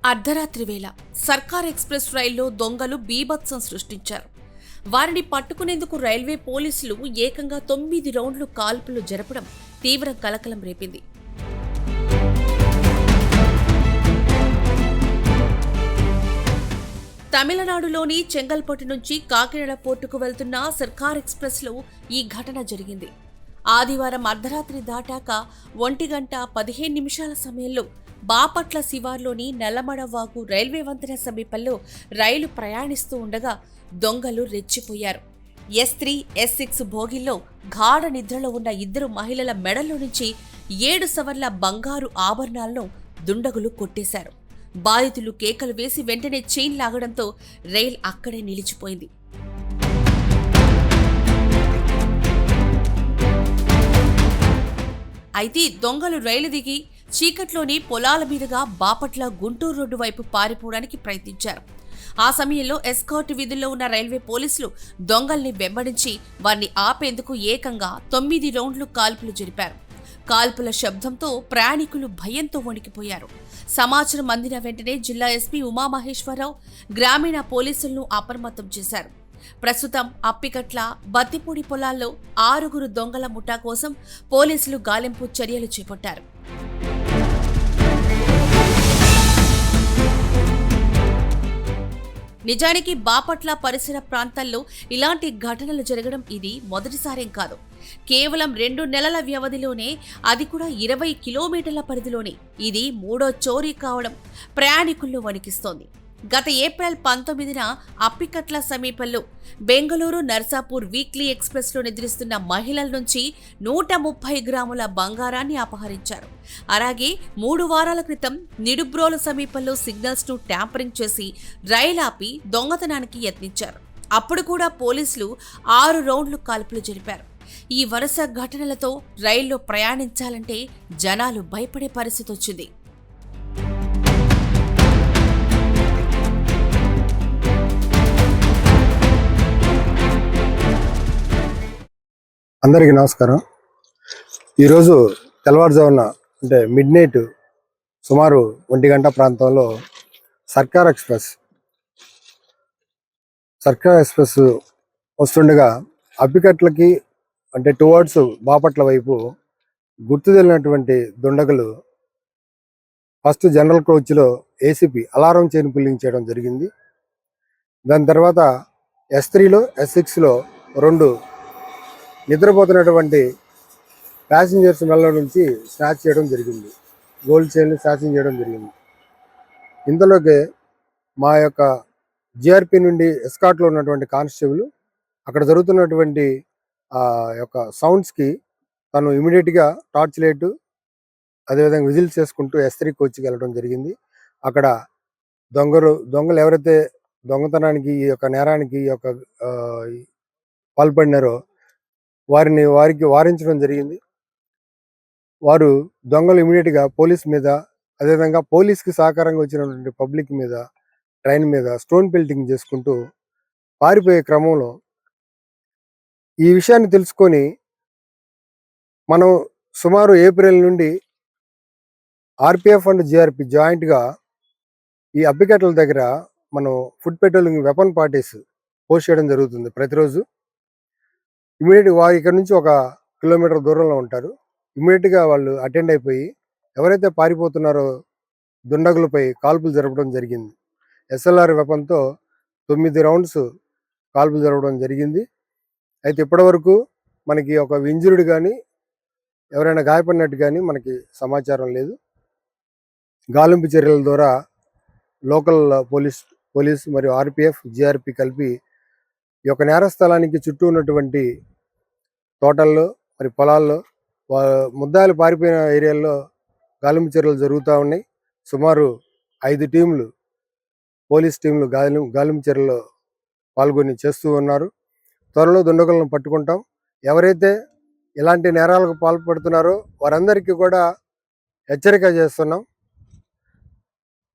అర్ధరాత్రి వేళ సర్కార్ ఎక్స్ప్రెస్ రైల్లో దొంగలు బీభత్సం సృష్టించారు. వారిని పట్టుకునేందుకు రైల్వే పోలీసులు ఏకంగా 9 రౌండ్లు కాల్పులు జరపడం తీవ్ర కలకలం రేపింది. తమిళనాడులోని చెంగల్పట్టు నుంచి కాకినాడ పోర్టుకు వెళ్తున్న సర్కార్ ఎక్స్ప్రెస్లో ఈ ఘటన జరిగింది. ఆదివారం అర్ధరాత్రి దాటాక 1:15 సమయంలో బాపట్ల శివార్లోని నల్లమడవాగు రైల్వే వంతెన సమీపంలో రైలు ప్రయాణిస్తూ ఉండగా దొంగలు రెచ్చిపోయారు. S3, S6 బోగిల్లో గాఢ నిద్రలో ఉన్న 2 మహిళల మెడల్లో నుంచి 7 సవర్ల బంగారు ఆభరణాలను దుండగులు కొట్టేశారు. బాధితులు కేకలు వేసి వెంటనే చైన్ లాగడంతో రైల్ అక్కడే నిలిచిపోయింది. అయితే దొంగలు రైలు దిగి చీకట్లోని పొలాల మీదుగా బాపట్ల గుంటూరు రోడ్డు వైపు పారిపోవడానికి ప్రయత్నించారు. ఆ సమయంలో ఎస్కార్ట్ విధుల్లో ఉన్న రైల్వే పోలీసులు దొంగల్ని వెంబడించి వారిని ఆపేందుకు ఏకంగా 9 రౌండ్లు కాల్పులు జరిపారు. కాల్పుల శబ్దంతో ప్రయాణికులు భయంతో వణికిపోయారు. సమాచారం అందిన వెంటనే జిల్లా ఎస్పీ ఉమామహేశ్వరరావు గ్రామీణ పోలీసులను అప్రమత్తం చేశారు. ప్రస్తుతం అప్పికట్ల, బత్తిపూడి పొలాల్లో 6 దొంగల ముఠా కోసం పోలీసులు గాలింపు చర్యలు చేపట్టారు. నిజానికి బాపట్ల పరిసర ప్రాంతాల్లో ఇలాంటి ఘటనలు జరగడం ఇది మొదటిసారేం కాదు. కేవలం 2 నెలల వ్యవధిలోనే, అది కూడా 20 కిలోమీటర్ల పరిధిలోనే ఇది 3వ చోరీ కావడం ప్రయాణికులను వణికిస్తోంది. గత ఏప్రిల్ 19న అప్పికట్ల సమీపంలో బెంగళూరు నర్సాపూర్ వీక్లీ ఎక్స్ప్రెస్లో నిద్రిస్తున్న మహిళల నుంచి 130 గ్రాముల బంగారాన్ని అపహరించారు. అలాగే 3 వారాల క్రితం నిడుబ్రోలు సమీపంలో సిగ్నల్స్ను ట్యాంపరింగ్ చేసి రైలు ఆపి దొంగతనానికి యత్నించారు. అప్పుడు కూడా పోలీసులు 6 రౌండ్లు కాల్పులు జరిపారు. ఈ వరుస ఘటనలతో రైల్లో ప్రయాణించాలంటే జనాలు భయపడే పరిస్థితి వచ్చింది. అందరికీ నమస్కారం. ఈరోజు తెల్లవారుజామున అంటే మిడ్ నైట్ సుమారు 1 గంట ప్రాంతంలో సర్కార్ ఎక్స్ప్రెస్ వస్తుండగా అప్పికట్లకి అంటే టువర్డ్స్ బాపట్ల వైపు గుర్తు తెలియనటువంటి దుండగులు ఫస్ట్ జనరల్ కోచ్లో ఏసీపీ అలారం చైన్ పుల్లింగ్ చేయడం జరిగింది. దాని తర్వాత S3లో, S6లో 2 నిద్రపోతున్నటువంటి ప్యాసింజర్స్ మెల్ల నుంచి స్నాచ్ చేయడం జరిగింది. గోల్డ్ చైన్లు స్నాచింగ్ చేయడం జరిగింది. ఇంతలోకే మా యొక్క జిఆర్పి నుండి ఎస్కాట్లో ఉన్నటువంటి కానిస్టేబుల్ అక్కడ జరుగుతున్నటువంటి యొక్క సౌండ్స్కి తను ఇమీడియట్గా టార్చ్ లైట్ అదేవిధంగా విజిల్స్ చేసుకుంటూ S3 కోచ్కి వెళ్ళడం జరిగింది. అక్కడ దొంగలు ఎవరైతే దొంగతనానికి ఈ యొక్క నేరానికి ఈ యొక్క పాల్పడినారో వారికి వారించడం జరిగింది. వారు దొంగలు ఇమీడియట్గా పోలీస్ మీద, అదేవిధంగా పోలీస్కి సహకారంగా వచ్చినటువంటి పబ్లిక్ మీద, ట్రైన్ మీద స్టోన్ పెల్టింగ్ చేసుకుంటూ పారిపోయే క్రమంలో ఈ విషయాన్ని తెలుసుకొని మనం సుమారు ఏప్రిల్ నుండి ఆర్పిఎఫ్ అండ్ జిఆర్పి జాయింట్గా ఈ అప్పికట్ల దగ్గర మనం food patrolling weapon parties post చేయడం జరుగుతుంది ప్రతిరోజు. ఇమీడియట్గా వారు ఇక్కడ నుంచి 1 కిలోమీటర్ దూరంలో ఉంటారు. ఇమీడియట్గా వాళ్ళు అటెండ్ అయిపోయి ఎవరైతే పారిపోతున్నారో దుండగులపై కాల్పులు జరపడం జరిగింది. SLR వెపన్తో 9 రౌండ్స్ కాల్పులు జరపడం జరిగింది. అయితే ఇప్పటివరకు మనకి ఒక ఇంజుర్డ్ కానీ ఎవరైనా గాయపడినట్టు కానీ మనకి సమాచారం లేదు. గాలింపు చర్యల ద్వారా లోకల్ పోలీస్ మరియు ఆర్పిఎఫ్, జిఆర్పి కలిపి ఈ యొక్క నేరస్థలానికి చుట్టూ ఉన్నటువంటి తోటల్లో మరి పొలాల్లో ముద్దాయిలు పారిపోయిన ఏరియాల్లో గాలింపు చర్యలు జరుగుతూ ఉన్నాయి. సుమారు 5 టీంలు, పోలీస్ టీంలు గాలింపు చర్యల్లో పాల్గొని చేస్తూ ఉన్నారు. త్వరలో దుండగులను పట్టుకుంటాం. ఎవరైతే ఇలాంటి నేరాలకు పాల్పడుతున్నారో వారందరికీ కూడా హెచ్చరిక చేస్తున్నాం.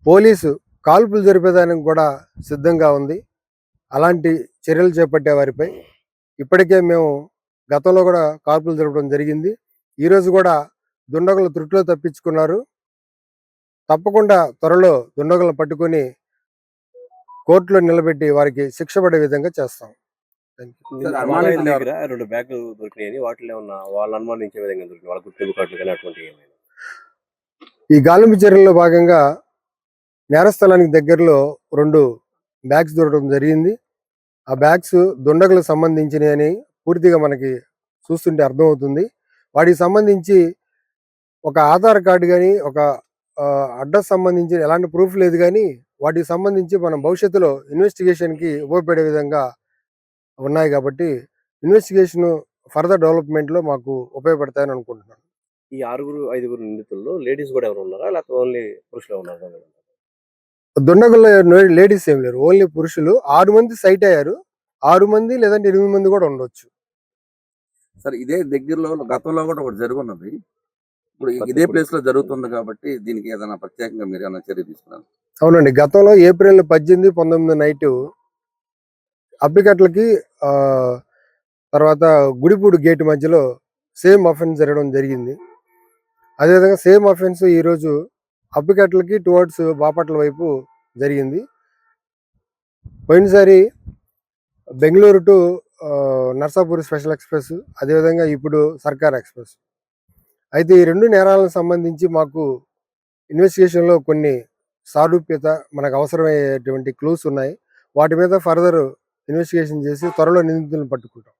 పోలీసు కాల్పులు జరిపేదానికి కూడా సిద్ధంగా ఉంది. అలాంటి చర్యలు చేపట్టే వారిపై ఇప్పటికే మేము గతంలో కూడా కాల్పులు జరపడం జరిగింది. ఈరోజు కూడా దుండగులు త్రుటిలో తప్పించుకున్నారు. తప్పకుండా త్వరలో దుండగులను పట్టుకొని కోర్టులో నిలబెట్టి వారికి శిక్ష పడే విధంగా చేస్తాం. Thank you. నిన్న సార్, వాళ్ళ అనుమానితులు దగ్గర 2 బ్యాగులు దొరికినాయని వాటిలో ఏమన్నా వాళ్ళు అనుమానించే విధంగా దొరికినాయి వాళ్ళ గుర్తింపు కార్డులు కానీ అటువంటివి ఏమైనా? ఈ గాలింపు చర్యల్లో భాగంగా నేరస్థలానికి దగ్గరలో 2 బ్యాగ్స్ దొరకడం జరిగింది. ఆ బ్యాగ్స్ దుండగులకు సంబంధించినవి అని పూర్తిగా మనకి చూస్తుంటే అర్థమవుతుంది. వాటికి సంబంధించి ఒక ఆధార్ కార్డు కానీ, ఒక అడ్రస్ సంబంధించిన ఎలాంటి ప్రూఫ్ లేదు కానీ, వాటికి సంబంధించి మనం భవిష్యత్తులో ఇన్వెస్టిగేషన్కి ఉపయోగపడే విధంగా ఉన్నాయి కాబట్టి ఇన్వెస్టిగేషన్ ఫర్దర్ డెవలప్మెంట్లో మాకు ఉపయోగపడతాయని అనుకుంటున్నాను. ఈ 5 నిందితుల్లో లేడీస్ కూడా ఎవరు ఉన్నారా లేకపోతే ఓన్లీ పురుషులే ఉన్నారా? దుండగుల్లో లేడీస్ ఏం లేరు, ఓన్లీ పురుషులు. 6 మంది సైట్ అయ్యారు. 6 మంది లేదంటే 8 మంది కూడా ఉండొచ్చు. సార్, ఇదే దగ్గరలో గతంలో కూడా ఒకటి జరుగున్నది. ఇప్పుడు ఇదే ప్లేస్ లో జరుగుతుంది కాబట్టి దీనికి ఏదైనా ప్రత్యేకంగా మీరు ఏమైనా చర్య తీసుకున్నారు? అవునండి, గతంలో ఏప్రిల్ 18, 19 నైట్ అప్పికట్లకి తర్వాత గుడిపూడి గేట్ మధ్యలో సేమ్ అఫెన్స్ జరగడం జరిగింది. అదేవిధంగా సేమ్ అఫెన్స్ ఈరోజు అప్పికట్లకి టువర్డ్స్ బాపట్ల వైపు జరిగింది. పోయినసారి Bengaluru to Narsapur special express, అదేవిధంగా ఇప్పుడు సర్కార్ ఎక్స్ప్రెస్. అయితే ఈ 2 నేరాలకు సంబంధించి మాకు ఇన్వెస్టిగేషన్లో కొన్ని సారూప్యత, మనకు అవసరమయ్యేటువంటి క్లూస్ ఉన్నాయి. వాటి మీద ఫర్దర్ ఇన్వెస్టిగేషన్ చేసి త్వరలో నిందితులను పట్టుకుంటాం.